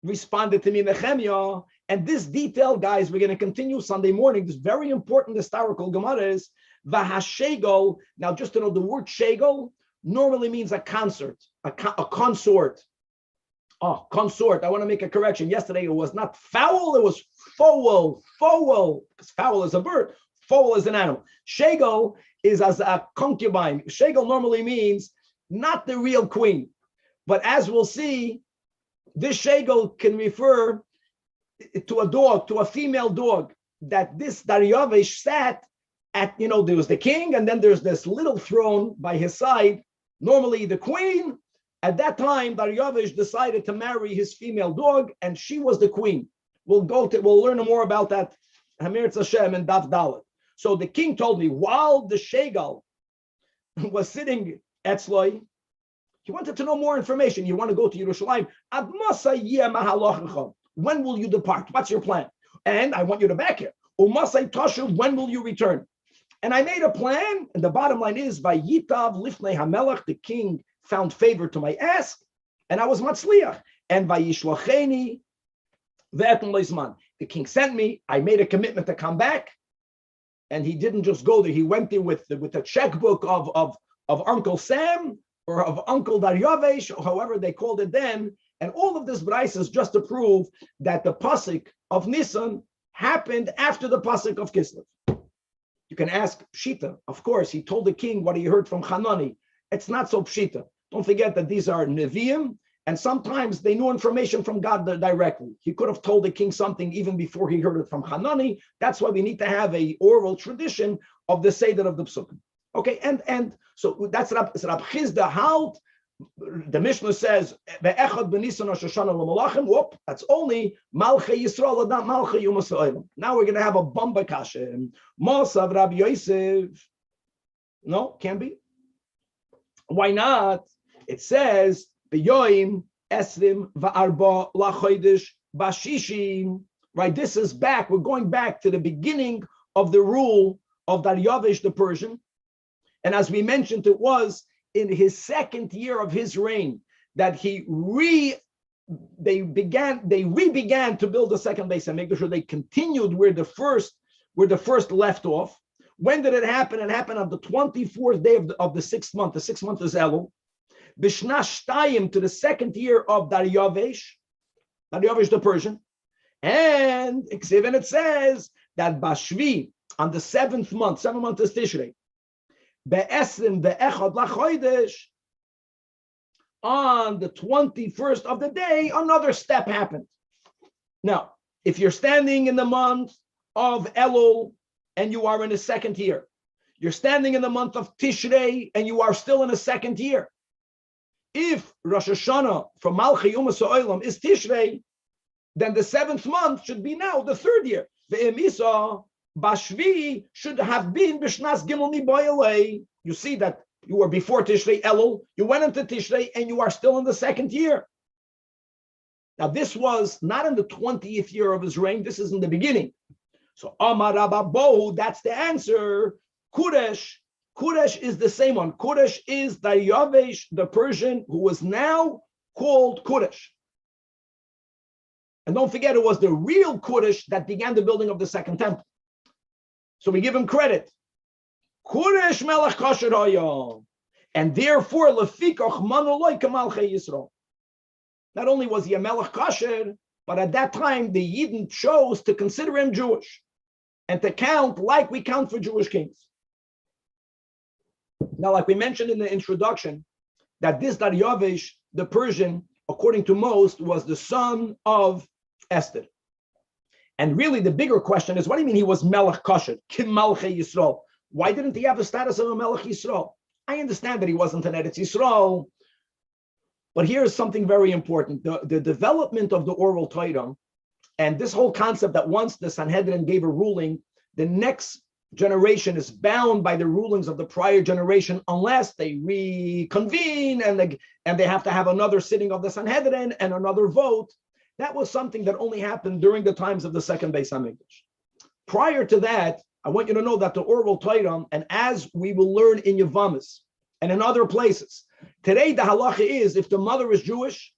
responded to me, Nehemiah, and this detail, guys, we're going to continue Sunday morning. This very important historical Gemara is Vahashegol. Now, just to know, the word shegol normally means a consort, a consort. Oh, consort. I want to make a correction. Yesterday it was not fowl, it was fowl. Fowl, because fowl is a bird. Foal is an animal. Shegel is as a concubine. Shegel normally means not the real queen. But as we'll see, this shegel can refer to a dog, to a female dog, that this Daryavish sat at, there was the king, and then there's this little throne by his side, normally the queen. At that time, Daryavish decided to marry his female dog, and she was the queen. We'll learn more about that, Hamir Hashem and Daf Dalet. So the king told me, while the shegel was sitting at Sloi, he wanted to know more information. You want to go to Yerushalayim? When will you depart? What's your plan? And I want you to back here. When will you return? And I made a plan, and the bottom line is, Vayitav lifnei hamelech, the king found favor to my ask, and I was matzliach. And Vayishlacheni ve'eton leizman, the king sent me. I made a commitment to come back, and he didn't just go there. He went there with the checkbook of Uncle Sam or of Uncle Daryavesh, or however they called it then. And all of this brais is just to prove that the pasuk of Nisan happened after the pasuk of Kislev. You can ask Pshita. Of course, he told the king what he heard from Hanani. It's not so Pshita. Don't forget that these are Nevi'im, and sometimes they knew information from God directly. He could have told the king something even before he heard it from Hanani. That's why we need to have a oral tradition of the Seder of the Psukim. Okay, and so that's Rab Chizda Halt. The Mishnah says, "Ve'echad b'nisan Rosh Hashana l'malachim." Whoop, that's only Malchei Yisrael, not Malchei Yumas Ha'olam. Now we're going to have a Bamba Kasha. Mosav Rabbi Yosef. No, can't be. Why not? It says, "B'yoim esrim va'arba lachodesh bashishim." Right. This is back. We're going back to the beginning of the rule of Daryavish the Persian, and as we mentioned, it was in his second year of his reign that they began to build the second base and make sure they continued where the first left off. When did it happen? It happened on the 24th day of the 6th month. The 6th month is Elul. Bishna Shtayim, to the second year of Daryavish the Persian. And it says that Bashvi, on the 7th month is Tishrei, Be'esrim ve'echad lachodesh, on the 21st of the day, another step happened. Now, if you're standing in the month of Elul and you are in the second year, you're standing in the month of Tishrei and you are still in the second year. If Rosh Hashana from Malchei Yumas Ha'olam is Tishrei, then the 7th month should be now the 3rd year. Ve'emisa Bashvi should have been Bishnas Gimel Nibayalei. You see that you were before Tishrei Elul, you went into Tishrei, and you are still in the 2nd year. Now, this was not in the 20th year of his reign, this is in the beginning. So, Amar Rabba Bohu, that's the answer. Kuresh is the same one. Kuresh is Daryavish, the Persian, who was now called Kuresh. And don't forget, it was the real Kuresh that began the building of the second temple. So we give him credit. Kuresh melech kasher hayom, and therefore lefikach manoloi kamalchei Yisrael. Not only was he a melech kasher, but at that time the Yidden chose to consider him Jewish and to count like we count for Jewish kings. Now, like we mentioned in the introduction, that this Daryavish, the Persian, according to most, was the son of Esther. And really, the bigger question is, what do you mean he was Melech Kasher, Kim Malchei Yisrael? Why didn't he have the status of a Melech Yisrael? I understand that he wasn't an Eretz Yisrael, but here's something very important. The development of the oral Torah and this whole concept that once the Sanhedrin gave a ruling, the next generation is bound by the rulings of the prior generation unless they reconvene and they have to have another sitting of the Sanhedrin and another vote. That was something that only happened during the times of the second Beis Hamikdash. Prior to that, I want you to know that the oral Torah, and as we will learn in Yavamis and in other places, today the halacha is if the mother is Jewish,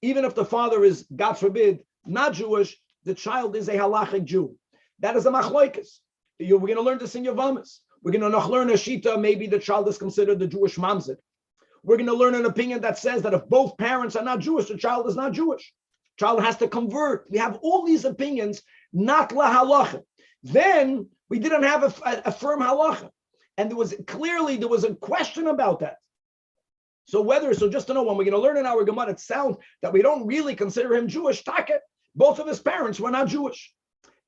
even if the father is, God forbid, not Jewish, the child is a halachic Jew. That is a machloikas. We're going to learn this in Yavamis. We're going to learn a shita, maybe the child is considered the Jewish mamzer. we're going to learn an opinion that says that if both parents are not Jewish, the child is not Jewish. Child has to convert. We have all these opinions, not la halacha. Then we didn't have a firm halacha. And there was a question about that. So just to know, when we're going to learn in our Gemara, it sounds that we don't really consider him Jewish. Take, both of his parents were not Jewish.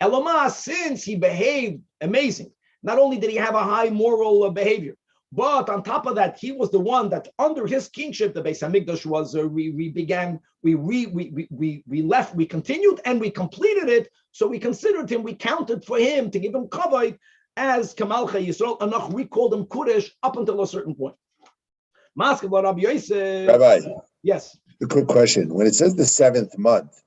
Elamah, since he behaved amazing, not only did he have a high moral behavior, but on top of that, he was the one that under his kingship, the Beis Hamikdash was, we continued and we completed it. So we considered him, we counted for him to give him kavod as Kamalcha Yisrael. Tanach, we called him Kudesh up until a certain point. Rabbi, yes. a quick question. When it says the 7th month,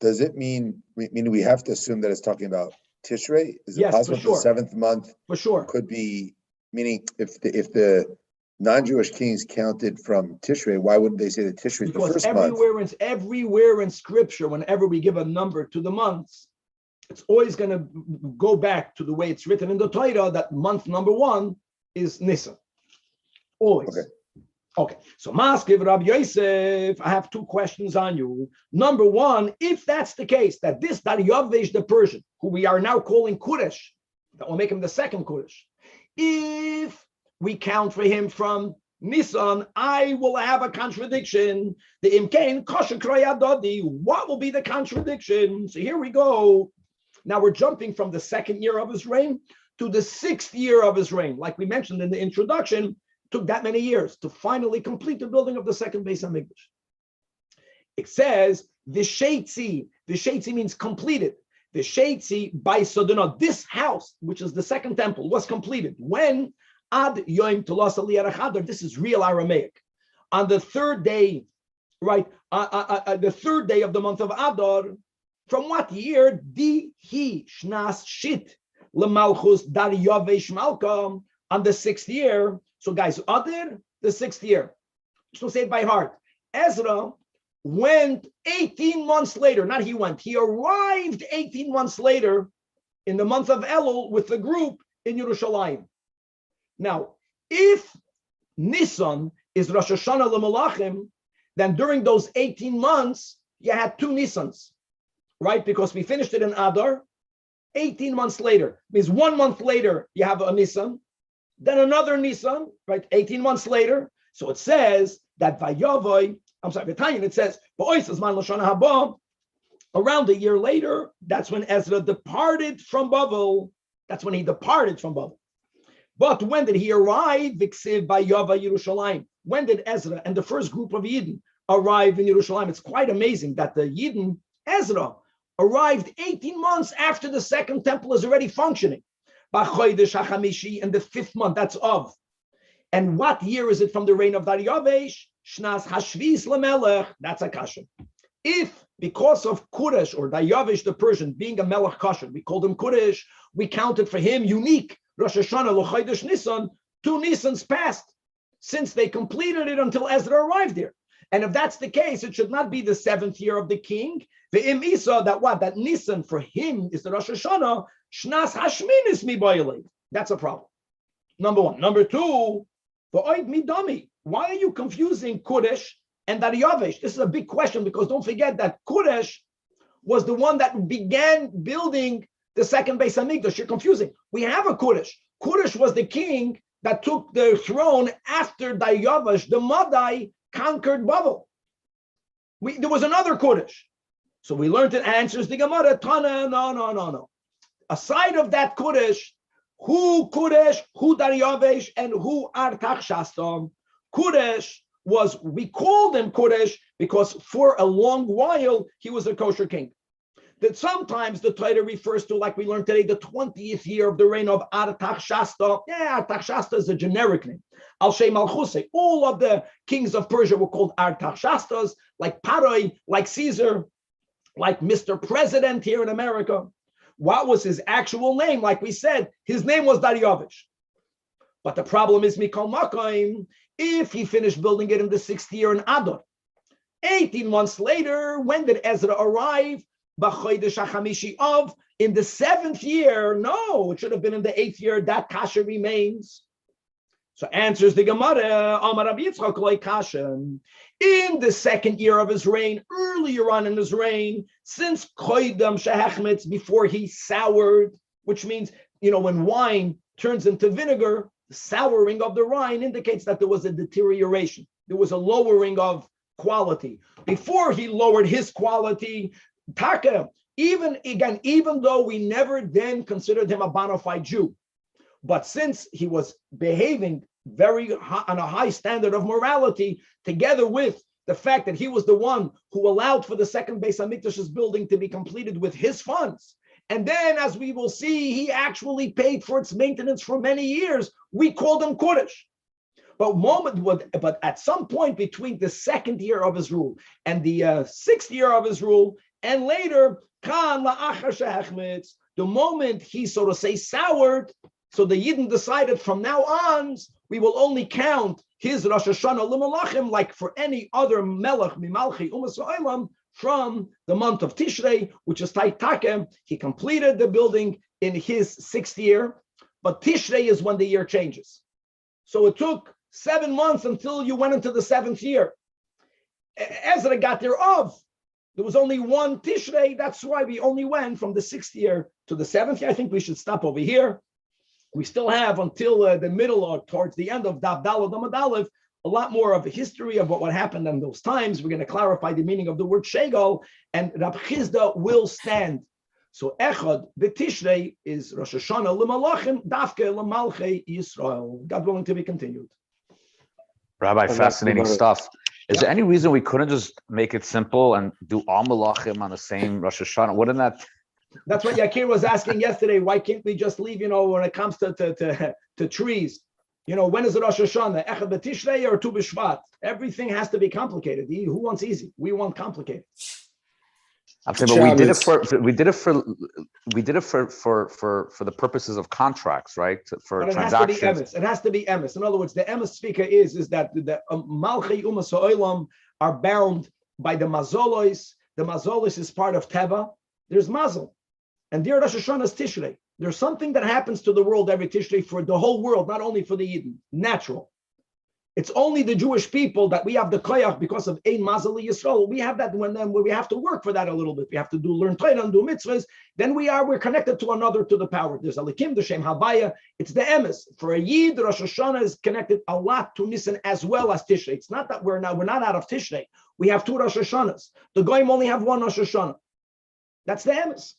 does it mean we have to assume that it's talking about Tishrei? Is it possible for sure. The 7th month For sure could be, meaning if the non-Jewish kings counted from Tishrei, why wouldn't they say that Tishrei is the first month? Everywhere in scripture, whenever we give a number to the months, it's always going to go back to the way it's written in the Torah that month number 1 is Nisan. Always. Okay. So Maskiv Rabbi Yosef, I have 2 questions on you. Number 1, if that's the case, that this Daryavesh the Persian, who we are now calling Kudesh, that will make him the second Kudesh, if we count for him from Nisan, I will have a contradiction. The Imkain Kosher Kroyadodi, what will be the contradiction? So here we go. Now we're jumping from the 2nd year of his reign to the 6th year of his reign. Like we mentioned in the introduction, took that many years to finally complete the building of the second Beis Hamikdash. It says Vishetzi. Vishetzi means completed. Vishetzi by Sodona. This house, which is the second temple, was completed when Ad Yom Tolas Aliyah Chadar. This is real Aramaic. On the 3rd day, right? The 3rd day of the month of Adar. From what year? Di Hi Shnas Shit Lemalchus Daryavesh Malka. On the 6th year. So guys, Adar, the 6th year. So say it by heart. Ezra went 18 months later. Not he went. He arrived 18 months later in the month of Elul with the group in Yerushalayim. Now, if Nisan is Rosh Hashana l'Malachim, then during those 18 months, you had 2 Nisans, right? Because we finished it in Adar. 18 months later means 1 month later you have a Nisan. Then another Nisan, right? 18 months later. So it says that Vayavoy, it says, around a year later, that's when Ezra departed from Babel. That's when he departed from Babel. But when did he arrive? When did Ezra and the first group of Yidden arrive in Yerushalayim? It's quite amazing that the Yidden, Ezra, arrived 18 months after the second temple is already functioning. In the 5th month, that's Av. And what year is it from the reign of Daryavesh? Shnas Hashvis Lamelech. That's a kasha. If because of Kudesh or Daryavesh the Persian being a Melech kasha, we called him Kudesh, we counted for him unique Rosh Hashana L'Chodesh Nisan, 2 Nisans passed since they completed it until Ezra arrived there. And if that's the case, it should not be the 7th year of the king. The Im Isa, that Nisan for him is the Rosh Hashana. Shnas Hashminis mi. That's a problem. Number 1. Number 2, v'oid midami. Why are you confusing Kudesh and Daryavesh? This is a big question because don't forget that Kudesh was the one that began building the second Beis Hamikdash. You're confusing. We have a Kudesh. Kudesh was the king that took the throne after Daryavesh, the Madai, conquered Babel. There was another Kudesh. So we learned it answers the Gemara. Tana, no. Aside of that Kudesh, who Kudesh, who Daryavesh, and who Artaxerxes. Kudesh was, we called him Kudesh because for a long while he was a kosher king. That sometimes the Torah refers to, like we learned today, the 20th year of the reign of Artaxerxes. Yeah, Artaxerxes is a generic name. Al-Shem Al-Chusay. All of the kings of Persia were called Artaxerxes, like Paroi, like Caesar, like Mr. President here in America. What was his actual name? Like we said, his name was Daryavesh. But the problem is, Mikol Makoim, if he finished building it in the 6th year in Adar, 18 months later, when did Ezra arrive? B'chodesh HaChamishi of, in the 7th year. No, it should have been in the 8th year. That kasha remains. So answers the Gemara, Amar Rabbi Yitzchak lo kashem. In the second year of his reign, earlier on in his reign, since koydam shehachmetz, before he soured, which means, when wine turns into vinegar, the souring of the wine indicates that there was a deterioration. There was a lowering of quality. Before he lowered his quality, taka, even though we never then considered him a bona fide Jew, but since he was behaving very high, on a high standard of morality, together with the fact that he was the one who allowed for the second Beis Hamikdash's building to be completed with his funds, and then, as we will see, he actually paid for its maintenance for many years, we called him Kodesh. But at some point between the second year of his rule and the sixth year of his rule, and later, the moment he, so to say, soured, so the Yidden decided from now on, we will only count his Rosh Hashana l'malachim like for any other melech mimalchi umas ha'olam from the month of Tishrei, which is Taitakem. He completed the building in his sixth year, but Tishrei is when the year changes. So it took 7 months until you went into the seventh year. Ezra got there of. There was only one Tishrei. That's why we only went from the sixth year to the seventh year. I think we should stop over here. We still have until the middle or towards the end of Daf Daled Amud Aleph a lot more of the history of what happened in those times. We're going to clarify the meaning of the word Shegel, and Rab Chizda will stand. So Echad B'Tishrei is Rosh Hashana l'malachim Dafke l'malchei Yisrael. God willing, to be continued. Rabbi, fascinating stuff. Is there any reason we couldn't just make it simple and do all malachim on the same Rosh Hashana? Wouldn't that? That's what Yakir was asking yesterday. Why can't we just leave, when it comes to trees? When is it Rosh Hashana? Echad B'Tishrei or Tu B'Shvat? Everything has to be complicated. Who wants easy? We want complicated. I'm saying, but we did it for the purposes of contracts, right? For transactions. It has to be emes. In other words, the emes speaker is that the Malchei Umas Ha'olam are bound by the mazolos. The mazolos is part of Teva. There's mazel, and there Rosh Hashana is Tishrei. There's something that happens to the world every Tishrei for the whole world, not only for the Yidden. Natural. It's only the Jewish people that we have the koyach because of Ein Mazel Yisrael. We have that when we have to work for that a little bit. We have to learn Torah and do mitzvahs. Then we're connected to another, to the power. There's Alikim, the Shem Havaya. It's the emes. For a Yid, Rosh Hashana is connected a lot to Nisan as well as Tishrei. It's not that we're not out of Tishrei. We have 2 Rosh Hashanas. The Goyim only have 1 Rosh Hashana. That's the emes.